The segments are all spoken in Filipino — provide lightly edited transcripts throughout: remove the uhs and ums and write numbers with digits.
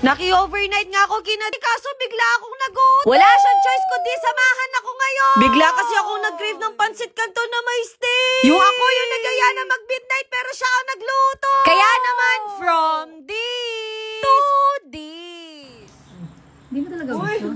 Naki-overnight nga ako kaso bigla akong nagutom. Wala siyang choice kundi samahan ako ngayon. Bigla kasi ako nag-crave ng pansit canton na may steak. Yung ako yung nagaya na mag-midnight pero siya ang nagluto. Kaya naman, from this to this. Hindi mo talaga gusto?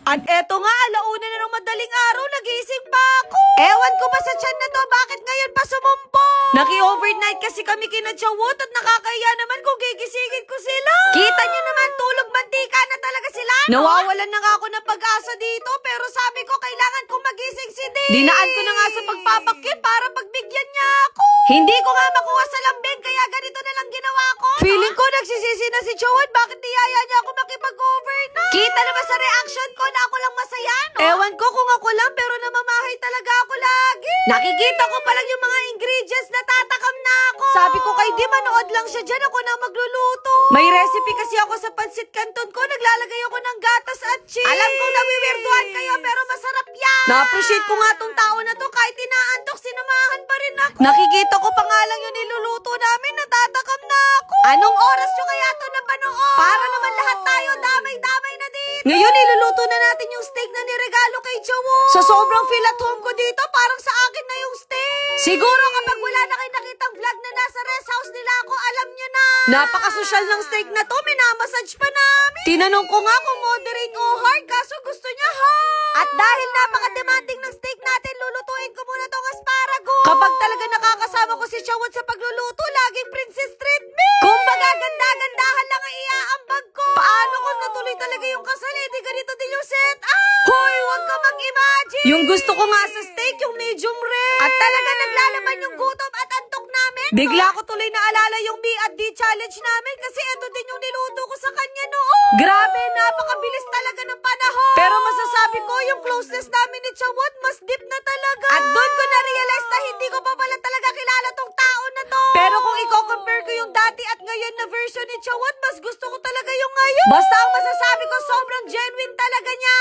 At eto nga, alauna na ng madaling araw, nagising pa ako. Ewan ko ba sa tiyan na to, bakit ngayon pa sumumpo? Naki-overnight kasi kami kina Chawot at nakakaya naman kung gigisingin ko sila. Kita nyo naman, tulog mantika na talaga sila, no? Nawawalan na nga ako ng pag-asa dito, pero sabi ko kailangan kong magising si Dave. Dinaan ko na nga sa pagpapakyut para pagbigyan niya ako. Hindi ko nga makuha sa lambing, kaya ganito na lang ginawa ko. Feeling ko nagsisisi na si Chawot, bakit niyaya niya ako makipag-overnight? Kita naman sa reaction ko na ako lang masaya, no? Ewan ko kung ako lang, pero namamahay talaga ako lagi. Nakikita ko pa lang yung mga ingredients na tatakam na ako. Sabi ko kay Di, manood lang siya dyan, ako na magluluto. May recipe kasi ako sa pansit canton ko, naglalagay ako ng gatas at cheese. Alam kong nawiwirduhan kayo, pero masarap yan. Na-appreciate ko nga tong tao na to, kahit inaantok, sinamahan pa rin ako. Nakikita ko pa nga lang yung niluluto namin, natatakam na ako. Anong oras nyo kaya to napanood? Para naman lahat tayo, damay-damay na dito. Ngayon, iluluto na natin yung steak na niregalo kay Jawo. Sa sobrang feel at home ko dito, parang sa akin na yung steak. Siguro kapag wala na kayo nakitang vlog na nasa rest house nila ako, alam nyo na. Napaka-social ng steak na to, minamassage pa namin. Tinanong ko nga kung moderate o hard, kaso gusto niya hard. At dahil napaka-demanding ng steak natin, lulutuin ko muna tong asparagus. Kapag talaga nakakasama ko si Chawot sa pagluluto, laging princess treatment. Kung magaganda-gandahan lang ang iaambag ko. Paano kung natuloy talaga yung kasal, di ganito din yung set up? Hoy, huwag ka mag-imagine. Yung gusto ko nga sa steak, yung medium rare. At talaga naglalaban yung gutom at antok namin. Bigla ko tuloy naalala yung me at D challenge namin kasi ito din yung niluto ko sa kanya noon. Grabe, napakabilis talaga ng panahon. Pero masasabi ko, yung closeness namin ni Chawot, mas deep na talaga. At doon ko na-realize na hindi ko pa pala talaga kilala tong tao na to. Pero kung i-compare ko yung dati at ngayon na version ni Chawot, mas gusto ko talaga yung ngayon. Basta ang masasabi ko, sobrang genuine talaga niya.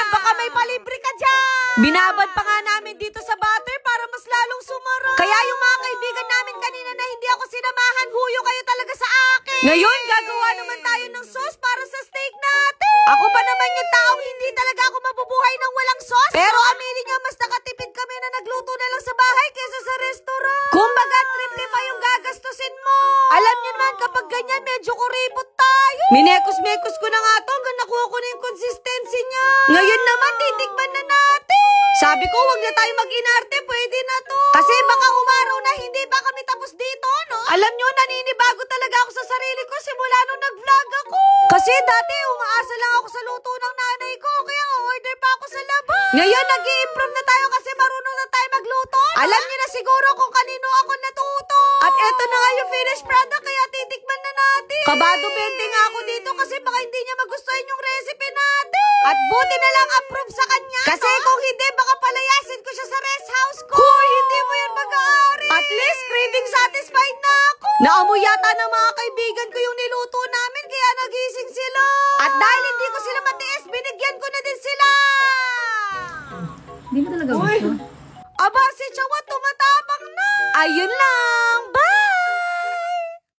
Baka may palibre ka dyan. Binabad pa nga namin dito sa butter para mas lalong sumara. Kaya yung mga kaibigan namin kanina na hindi ako sinamahan, huyo kayo talaga sa akin. Ngayon, gagawa naman tayo ng sauce para sa steak natin. Ako pa naman yung taong hindi talaga ako mabubuhay ng walang sauce. Pero aminin niyo, mas nakatipid kami na nagluto na lang sa bahay kaysa sa restaurant. Kumbaga, triple pa yung gagastusin mo. Alam niyo naman, kapag ganyan, medyo kuripot tayo. Minekos-mekos ko na nga to hanggang nakuha ko na yung consistency niya. Ngayon naman, titikman na natin. Sabi ko, wag na tayo mag-inarte, pwede na to. Kasi baka umaraw na hindi pa kami tapos dito, no? Alam nyo, naninibago talaga ako sa sarili ko simula nung nag-vlog ako. Kasi dati, umaasa lang ako sa luto ng nanay ko, kaya order pa ako sa labas. Ngayon, nag-i-improve na tayo kasi marunong na tayo magluto, no? Alam nyo na siguro kung kanino ako natuto. At eto na nga yung finished product, kaya titikman na natin. Kabado 20 nga ako dito kasi baka hindi niya magustuhan yung recipe natin. At buti na lang approve sa kanya. Kasi kung hindi, baka palayasin ko siya sa rest house ko. Hoy, hindi mo yan mag-aari. At least, craving satisfied na ako. Naamoy yata ng mga kaibigan ko yung niluto namin, kaya nagising sila. At dahil hindi ko sila matiis, binigyan ko na din sila. Hindi mo talaga gusto?